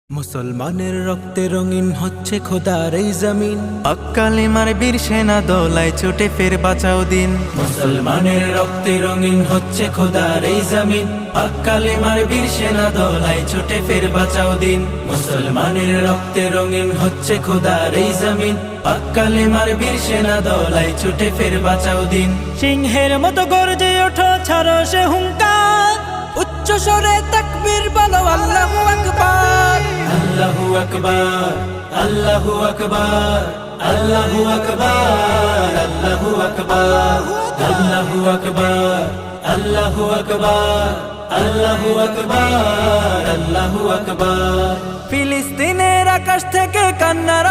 মুসলমানের রক্তে রঙিন হচ্ছে খোদার এই জমিন। হক কালিমার বীর সেনা দোলায় ছুটে ফের বাঁচাও দিন। মুসলমানের রক্তে রঙিন হচ্ছে খোদার এই জমিন। হক কালিমার বীর সেনা দোলায় ছুটে ফের বাঁচাও দিন। মুসলমানের রক্তে রঙিন হচ্ছে খোদার এই জমিন। হক কালিমার বীর সেনা দোলায় ছুটে ফের বাঁচাও দিন। সিংহের মতো গর্জে ওঠো, ছাড়ো সে হুঙ্কার, উচ্চ স্বরে তাকবীর বলো আল্লাহু আকবার। আল্লাহু আকবার, আল্লাহু আকবার, আল্লাহু আকবার, আল্লাহু আকবার, আল্লাহু আকবার, আল্লাহু আকবার, আল্লাহু আকবার, আল্লাহু আকবার। ফিলিস্তিনের আকাশ থেকে কান্নার